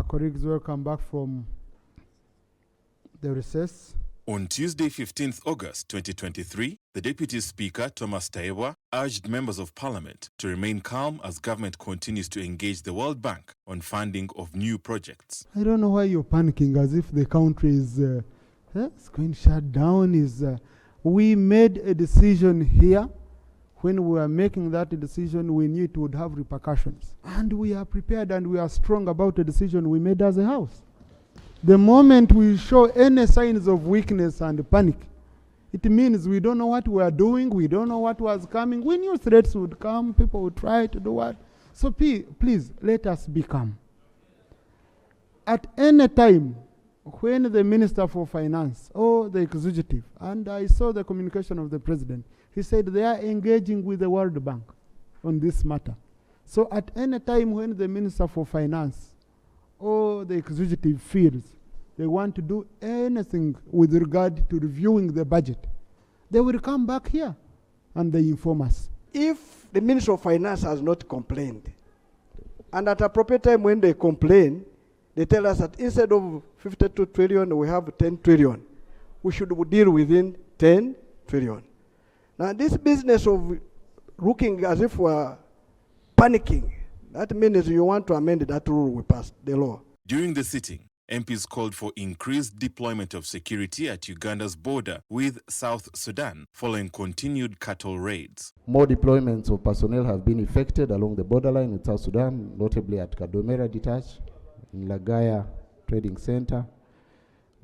Colleagues, welcome back from the recess. On Tuesday, 15th August 2023, the Deputy Speaker, Thomas Tayebwa, urged members of Parliament to remain calm as government continues to engage the World Bank on funding of new projects. I don't know why you're panicking as if the country is it's going to shut down. We made a decision here. When we were making that decision, we knew it would have repercussions. And we are prepared and we are strong about the decision we made as a House. The moment we show any signs of weakness and panic, it means we don't know what we are doing, we don't know what was coming. We knew threats would come, people would try to do what. So please, let us be calm. At any time, when the Minister for Finance or the Executive, and I saw the communication of the President, he said they are engaging with the World Bank on this matter. So at any time when the Minister for Finance or the Executive feels they want to do anything with regard to reviewing the budget, they will come back here and they inform us. If the Minister of Finance has not complained, and at appropriate time when they complain, they tell us that instead of 52 trillion, we have 10 trillion. We should deal within 10 trillion. Now this business of looking as if we're panicking, that means you want to amend that rule we passed, the law. During the sitting, MPs called for increased deployment of security at Uganda's border with South Sudan following continued cattle raids. More deployments of personnel have been effected along the borderline with South Sudan, notably at Kadomera Detach, in Lagaya Trading Center.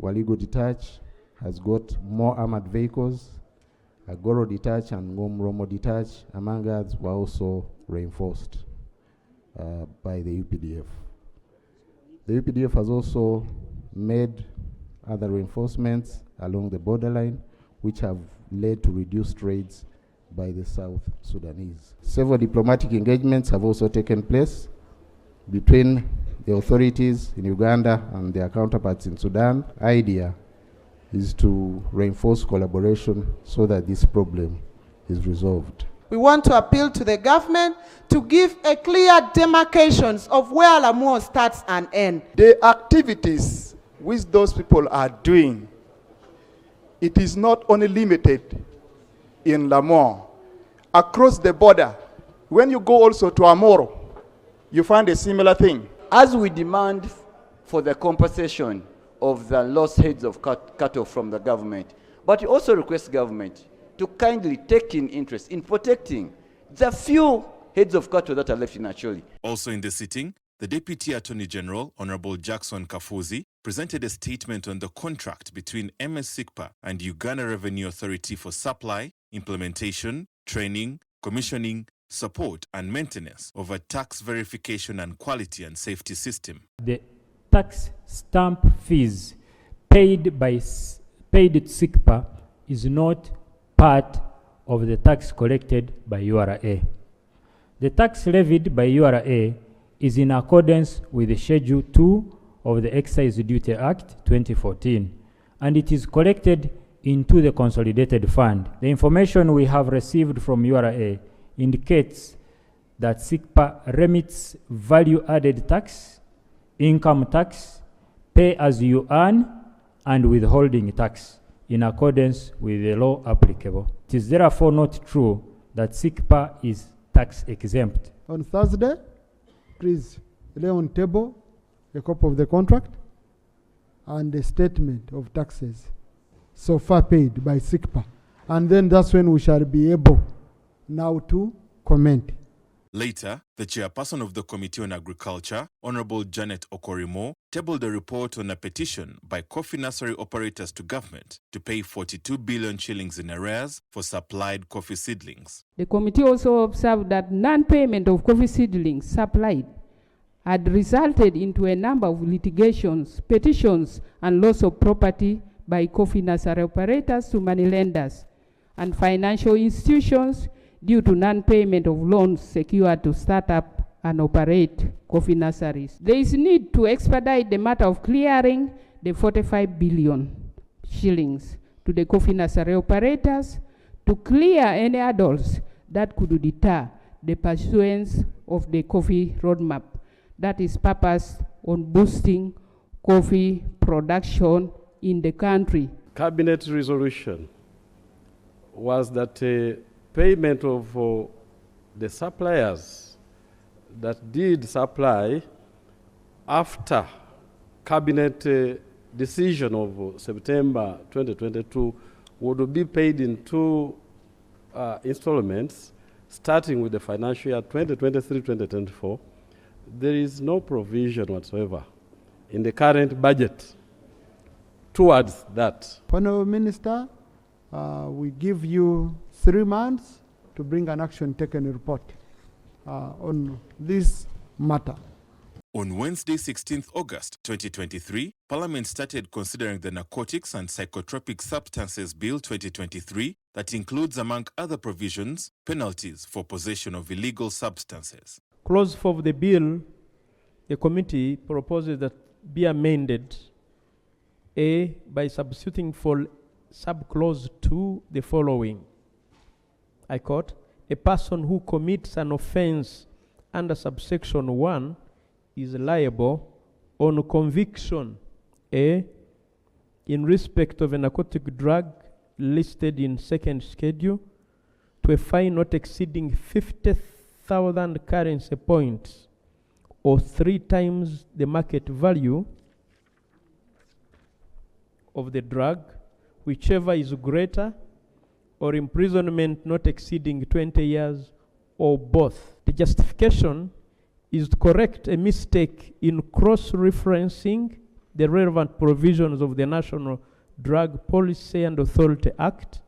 Waligo Detach has got more armored vehicles. Agoro Detach and Ngomromo Detach, among others, were also reinforced by the UPDF. The UPDF has also made other reinforcements along the borderline, which have led to reduced raids by the South Sudanese. Several diplomatic engagements have also taken place between the authorities in Uganda and their counterparts in Sudan. Idea is to reinforce collaboration so that this problem is resolved. We want to appeal to the government to give a clear demarcations of where Lamour starts and ends. The activities which those people are doing, it is not only limited in Lamour. Across the border, when you go also to Amoro, you find a similar thing. As we demand for the compensation of the lost heads of cattle from the government, but we also request government to kindly take in interest in protecting the few heads of cattle that are left in Acholi. Also in the sitting, the Deputy Attorney General, Honorable Jackson Kafuzi, presented a statement on the contract between MS-SICPA and Uganda Revenue Authority for supply, implementation, training, commissioning, support and maintenance of a tax verification and quality and safety system. The tax stamp fees paid to SICPA is not part of the tax collected by URA. The tax levied by URA is in accordance with Schedule 2 of the Excise Duty Act 2014, and it is collected into the Consolidated Fund. The information we have received from URA indicates that SICPA remits value-added tax, income tax, pay-as-you-earn, and withholding tax in accordance with the law applicable. It is therefore not true that SICPA is tax exempt. On Thursday, please lay on table a copy of the contract and a statement of taxes so far paid by SICPA. And then that's when we shall be able now to comment. Later, the chairperson of the Committee on Agriculture, Honorable Janet Okorimo, tabled a report on a petition by coffee nursery operators to government to pay 42 billion shillings in arrears for supplied coffee seedlings. The committee also observed that non-payment of coffee seedlings supplied had resulted into a number of litigations, petitions, and loss of property by coffee nursery operators to money lenders and financial institutions due to non-payment of loans secured to start up and operate coffee nurseries. There is need to expedite the matter of clearing the 45 billion shillings to the coffee nursery operators to clear any adults that could deter the pursuance of the coffee roadmap that is purposed on boosting coffee production in the country. Cabinet resolution was that payment of the suppliers that did supply after cabinet decision of September 2022 would be paid in two installments, starting with the financial year 2023-2024. There is no provision whatsoever in the current budget towards that. Honorable Minister, we give you 3 months to bring an action taken report on this matter. On Wednesday, 16th August 2023, Parliament started considering the Narcotics and Psychotropic Substances Bill 2023 that includes, among other provisions, penalties for possession of illegal substances. Clause 4 of the bill, the committee proposes that be amended A, by substituting for subclause 2 the following. I quote, a person who commits an offense under subsection 1 is liable on conviction A, in respect of a narcotic drug listed in second schedule, to a fine not exceeding 50,000 currency points or 3 times the market value of the drug, whichever is greater, or imprisonment not exceeding 20 years, or both. The justification is to correct a mistake in cross-referencing the relevant provisions of the National Drug Policy and Authority Act.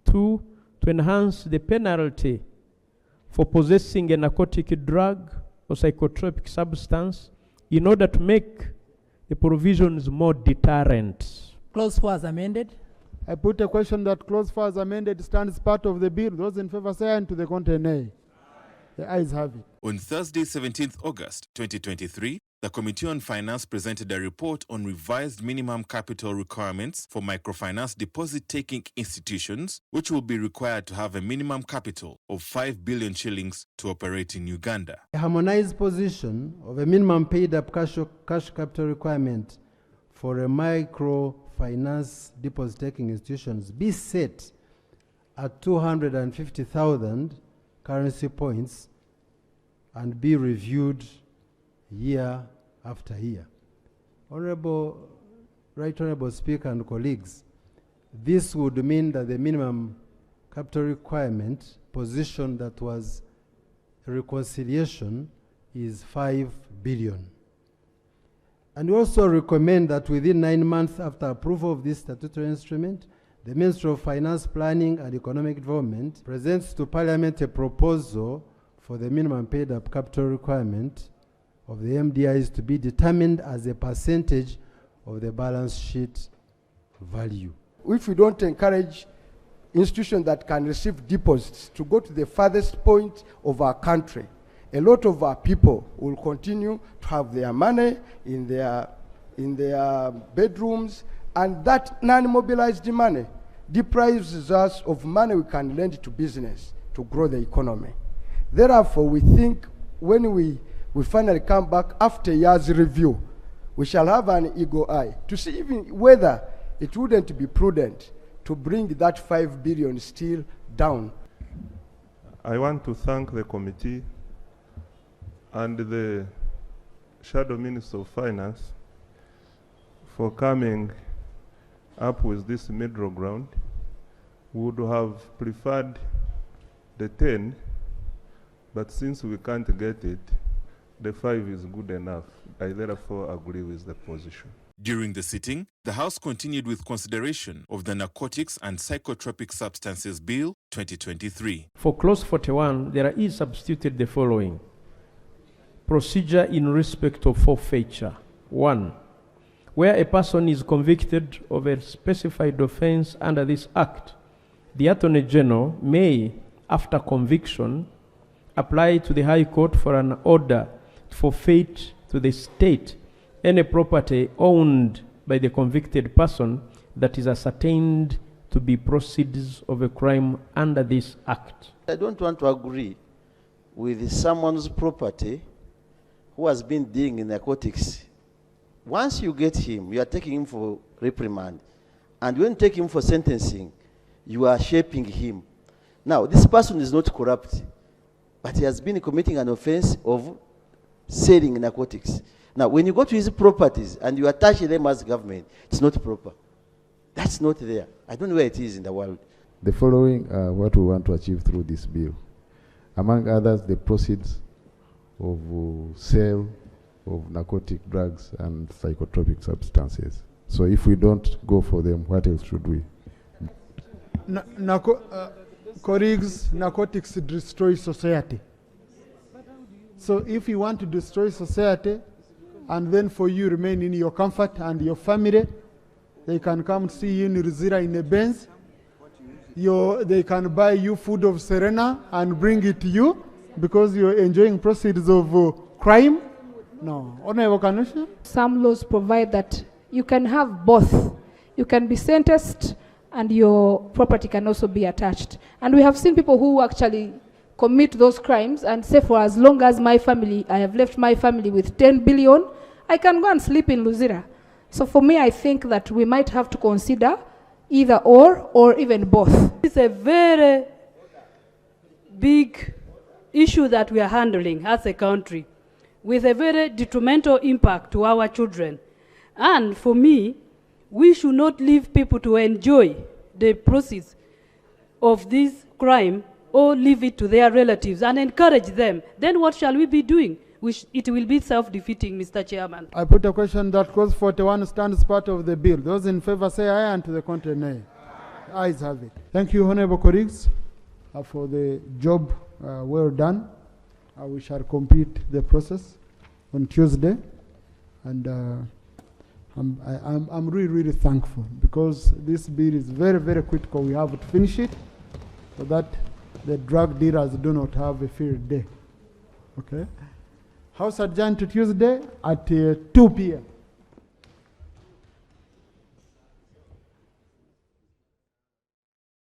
2, to enhance the penalty for possessing a narcotic drug or psychotropic substance in order to make the provisions more deterrent. Clause 4 as amended. I put a question that clause 4 as amended stands part of the bill. Those in favor say aye, and to the contrary nay. The ayes have it. On Thursday, 17th August 2023, the Committee on Finance presented a report on revised minimum capital requirements for microfinance deposit-taking institutions, which will be required to have a minimum capital of 5 billion shillings to operate in Uganda. A harmonized position of a minimum paid-up cash capital requirement for a microfinance deposit-taking institutions be set at 250,000 currency points and be reviewed year after year. Right Honorable Speaker and colleagues, this would mean that the minimum capital requirement position that was a reconciliation is 5 billion. And we also recommend that within 9 months after approval of this statutory instrument, the Ministry of Finance, Planning and Economic Development presents to Parliament a proposal for the minimum paid-up capital requirement of the MDIs to be determined as a percentage of the balance sheet value. If we don't encourage institutions that can receive deposits to go to the farthest point of our country, a lot of our people will continue to have their money in their bedrooms, and that non-mobilized money deprives us of money we can lend to business to grow the economy. Therefore, we think when we finally come back after a year's review, we shall have an eagle eye to see even whether it wouldn't be prudent to bring that 5 billion still down. I want to thank the committee and the Shadow Minister of Finance for coming up with this middle ground. We would have preferred the 10, but since we can't get it, the 5 is good enough. I therefore agree with the position. During the sitting, the House continued with consideration of the Narcotics and Psychotropic Substances Bill 2023. For clause 41, there is substituted the following. Procedure in respect of forfeiture. 1. Where a person is convicted of a specified offense under this Act, the Attorney General may, after conviction, apply to the High Court for an order to forfeit to the state any property owned by the convicted person that is ascertained to be proceeds of a crime under this Act. I don't want to agree with someone's property who has been dealing in narcotics, once you get him, you are taking him for reprimand. And when you take him for sentencing, you are shaping him. Now, this person is not corrupt, but he has been committing an offense of selling narcotics. Now, when you go to his properties and you attach them as government, it's not proper. That's not there. I don't know where it is in the world. The following are what we want to achieve through this bill. Among others, the proceeds of sale of narcotic drugs and psychotropic substances. So if we don't go for them, what else should we? Colleagues, narcotics destroy society. So if you want to destroy society, and then for you remain in your comfort and your family, they can come see you in Rizira in a Benz. They can buy you food of Serena and bring it to you because you're enjoying proceeds of crime. No. Some laws provide that you can have both. You can be sentenced and your property can also be attached. And we have seen people who actually commit those crimes and say, for as long as my family, I have left my family with 10 billion, I can go and sleep in Luzira. So for me, I think that we might have to consider either or even both. It's a very big issue that we are handling as a country with a very detrimental impact to our children. And for me, we should not leave people to enjoy the proceeds of this crime or leave it to their relatives and encourage them. Then what shall we be doing? It will be self-defeating, Mr. Chairman. I put a question that Clause 41 stands part of the bill. Those in favor say aye, and to the contrary nay. Ayes have it. Thank you, honorable colleagues, for the job well done. We shall complete the process on Tuesday. And I'm really, really thankful because this bill is very, very critical. We have to finish it so that the drug dealers do not have a field day. Okay? House adjourned to Tuesday at 2 p.m.